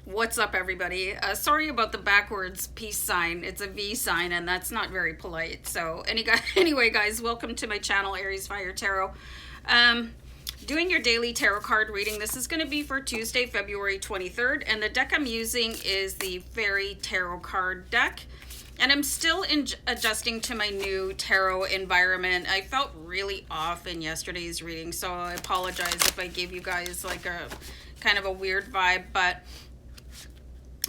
What's up, everybody? Sorry about the backwards peace sign. It's a V sign, and that's not very polite. So, anyway, guys, welcome to my channel, AriesFireTarot. Doing your daily tarot card reading. This is going to be for Tuesday, February 23rd, and the deck I'm using is the Fairy Tarot card deck. And I'm still adjusting to my new tarot environment. I felt really off in yesterday's reading, so I apologize if I gave you guys like a kind of a weird vibe, but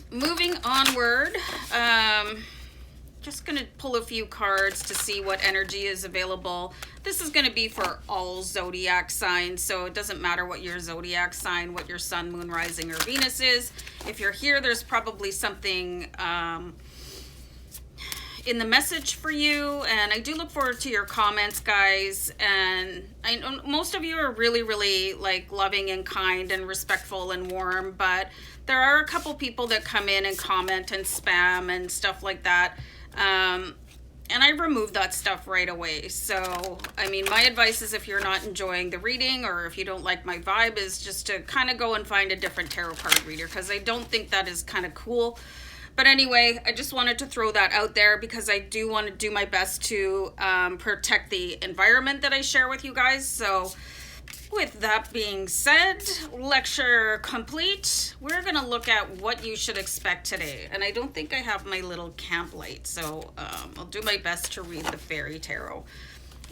moving onward, just gonna pull a few cards to see what energy is available. This is gonna be for all zodiac signs, so it doesn't matter what your zodiac sign, what your sun, moon, rising, or Venus is. If you're here, there's probably something in the message for you, and I do look forward to your comments, guys. And I know most of you are really like loving and kind and respectful and warm, but there are a couple people that come in and comment and spam and stuff like that, and I remove that stuff right away. So I mean, my advice is, if you're not enjoying the reading or if you don't like my vibe, is just to kind of go and find a different tarot card reader, because I don't think that is kind of cool. But anyway, I just wanted to throw that out there because I do want to do my best to protect the environment that I share with you guys. So with that being said, lecture complete. We're going to look at what you should expect today. And I don't think I have my little camp light, so I'll do my best to read the Fairy Tarot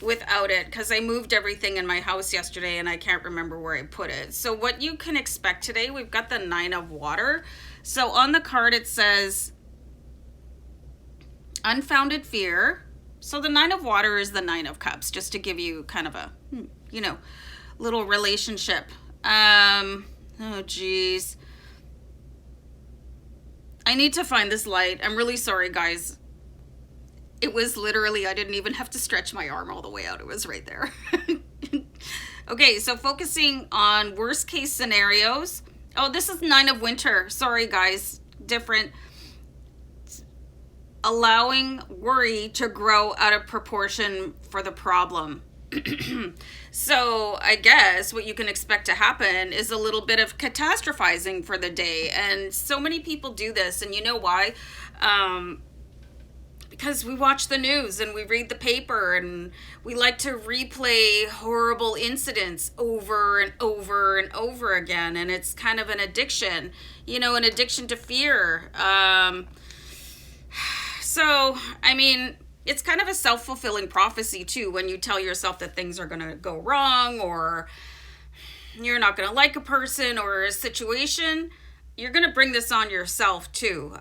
without it, because I moved everything in my house yesterday and I can't remember where I put it. So what you can expect today, we've got the Nine of Water. So on the card it says unfounded fear. So the Nine of Water is the Nine of Cups, just to give you kind of a, little relationship. Oh geez. I need to find this light. I'm really sorry, guys. It was literally, I didn't even have to stretch my arm all the way out. It was right there. Okay, so focusing on worst case scenarios. Oh, this is Nine of Winter. Sorry, guys. Different. Allowing worry to grow out of proportion for the problem. So I guess what you can expect to happen is a little bit of catastrophizing for the day. And so many people do this. And you know why? Because we watch the news and we read the paper and we like to replay horrible incidents over and over and over again. And it's kind of an addiction, an addiction to fear. So, I mean, it's kind of a self-fulfilling prophecy too, when you tell yourself that things are going to go wrong, or you're not going to like a person or a situation. You're going to bring this on yourself too.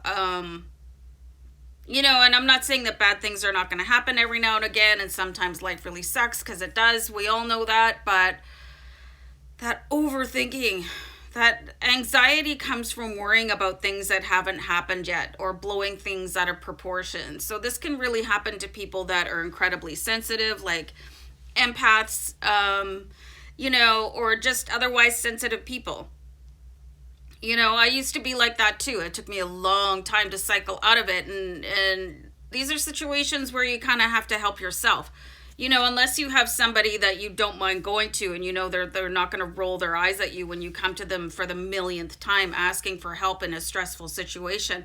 And I'm not saying that bad things are not going to happen every now and again, and sometimes life really sucks, because it does. We all know that, but that overthinking, that anxiety comes from worrying about things that haven't happened yet, or blowing things out of proportion. So this can really happen to people that are incredibly sensitive, like empaths, or just otherwise sensitive people. I used to be like that too. It took me a long time to cycle out of it. And these are situations where you kind of have to help yourself. Unless you have somebody that you don't mind going to, and they're not going to roll their eyes at you when you come to them for the millionth time asking for help in a stressful situation.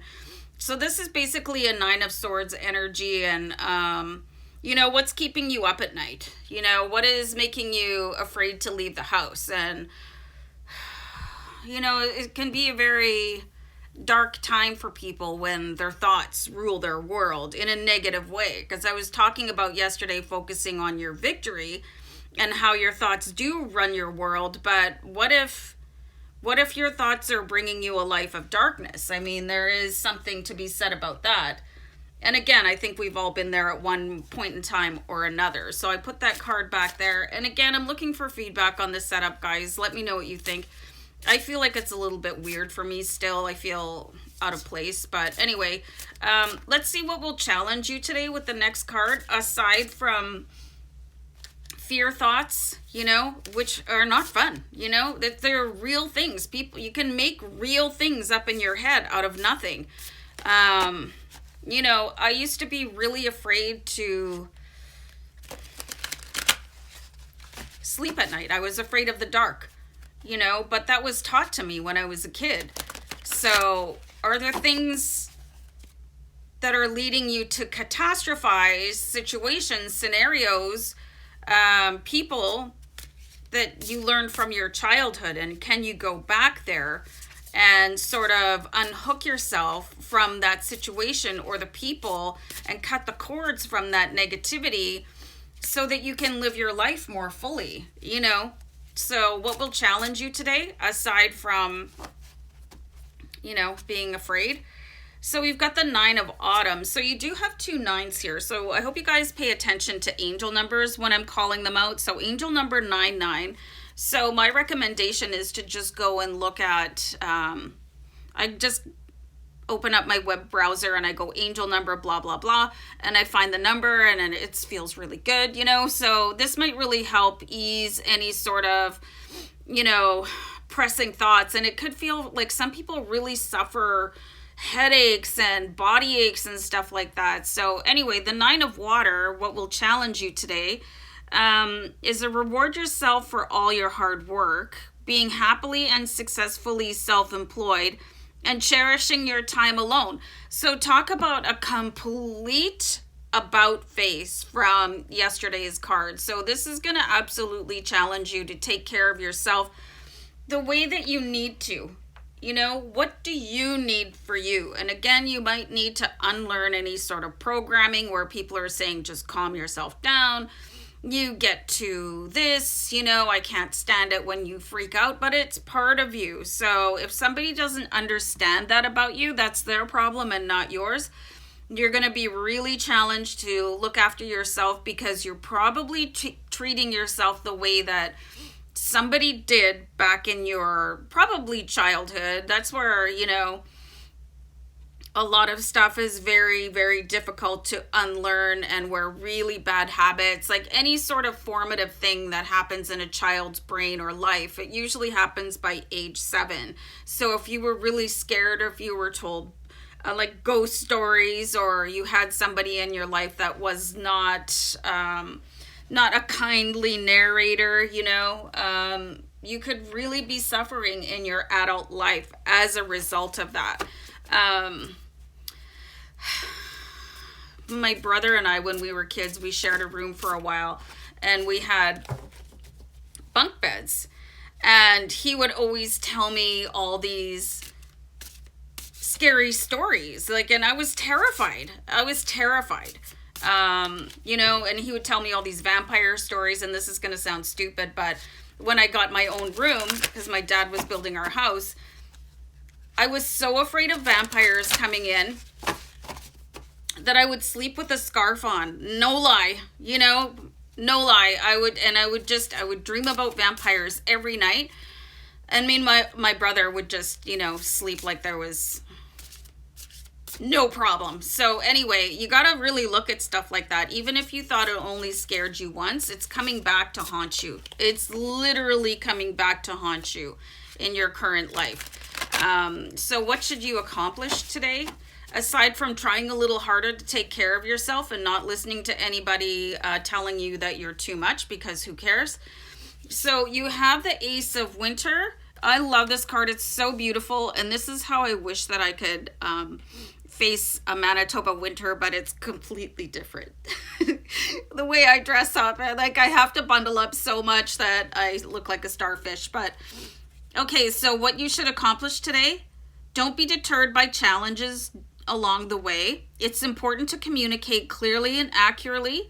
So this is basically a Nine of Swords energy. And, what's keeping you up at night? What is making you afraid to leave the house? And it can be a very dark time for people when their thoughts rule their world in a negative way. Because I was talking about yesterday focusing on your victory and how your thoughts do run your world. But what if your thoughts are bringing you a life of darkness? I mean, there is something to be said about that. And again, I think we've all been there at one point in time or another. So I put that card back there. And again, I'm looking for feedback on this setup, guys. Let me know what you think. I feel like it's a little bit weird for me still. I feel out of place. But anyway, let's see what will challenge you today with the next card, aside from fear thoughts, which are not fun, that they're real things. People, you can make real things up in your head out of nothing. I used to be really afraid to sleep at night. I was afraid of the dark. But that was taught to me when I was a kid. So are there things that are leading you to catastrophize situations, scenarios, people that you learned from your childhood? And can you go back there and sort of unhook yourself from that situation or the people and cut the cords from that negativity so that you can live your life more fully, you know? So what will challenge you today, aside from, you know, being afraid? So we've got the 9 of Autumn. So you do have 2 9s here. So I hope you guys pay attention to angel numbers when I'm calling them out. So angel number 99. So my recommendation is to just go and look at, I just open up my web browser and I go angel number blah blah blah, and I find the number, and then it feels really good, you know. So this might really help ease any sort of, you know, pressing thoughts. And it could feel like some people really suffer headaches and body aches and stuff like that. So anyway, the 9 of Water, what will challenge you today, is to reward yourself for all your hard work, being happily and successfully self-employed, and cherishing your time alone. So talk about a complete about face from yesterday's card. So this is going to absolutely challenge you to take care of yourself the way that you need to. You know, what do you need for you? And again, you might need to unlearn any sort of programming where people are saying, just calm yourself down. You get to this, you know, I can't stand it when you freak out, but it's part of you. So if somebody doesn't understand that about you, that's their problem and not yours. You're going to be really challenged to look after yourself, because you're probably treating yourself the way that somebody did back in your probably childhood. That's where, you know, a lot of stuff is very, very difficult to unlearn, and where really bad habits, like any sort of formative thing that happens in a child's brain or life, it usually happens by age 7. So if you were really scared, or if you were told like ghost stories, or you had somebody in your life that was not a kindly narrator, you know, you could really be suffering in your adult life as a result of that. My brother and I, when we were kids, we shared a room for a while, and we had bunk beds, and he would always tell me all these scary stories, like, and I was terrified, you know, and he would tell me all these vampire stories. And this is going to sound stupid, but when I got my own room, because my dad was building our house, I was so afraid of vampires coming in that I would sleep with a scarf on. No lie, you know, no lie. I would dream about vampires every night. And me and my brother would just, you know, sleep like there was no problem. So anyway, you got to really look at stuff like that. Even if you thought it only scared you once, it's coming back to haunt you. It's literally coming back to haunt you in your current life. So what should you accomplish today? Aside from trying a little harder to take care of yourself and not listening to anybody telling you that you're too much, because who cares? So you have the Ace of Winter. I love this card. It's so beautiful. And this is how I wish that I could face a Manitoba winter, but it's completely different. The way I dress up, like I have to bundle up so much that I look like a starfish. But okay, so what you should accomplish today: don't be deterred by challenges along the way. It's important to communicate clearly and accurately,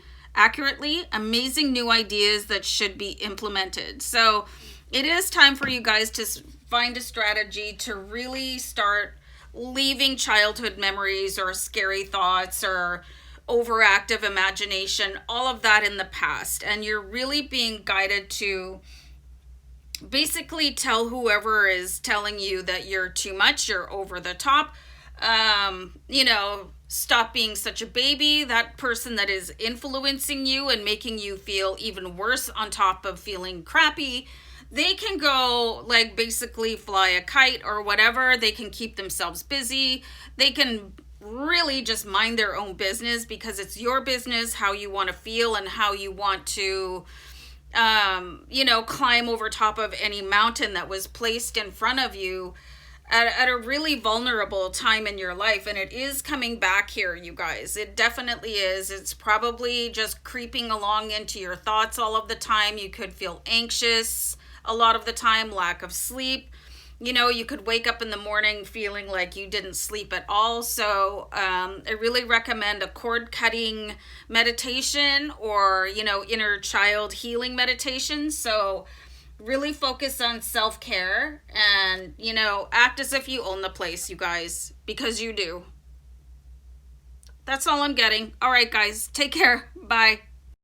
amazing new ideas that should be implemented. So it is time for you guys to find a strategy to really start leaving childhood memories or scary thoughts or overactive imagination, all of that in the past. And you're really being guided to basically tell whoever is telling you that you're too much, you're over the top, you know, stop being such a baby. That person that is influencing you and making you feel even worse on top of feeling crappy, they can go like basically fly a kite or whatever. They can keep themselves busy. They can really just mind their own business, because it's your business how you want to feel and how you want to you know, climb over top of any mountain that was placed in front of you. at a really vulnerable time in your life, and it is coming back here, you guys. It definitely is. It's probably just creeping along into your thoughts all of the time. You could feel anxious a lot of the time, lack of sleep. You know, you could wake up in the morning feeling like you didn't sleep at all. So I really recommend a cord cutting meditation, or, you know, inner child healing meditation. So really focus on self-care, and, you know, act as if you own the place, you guys, because you do. That's all I'm getting. All right, guys, take care. Bye.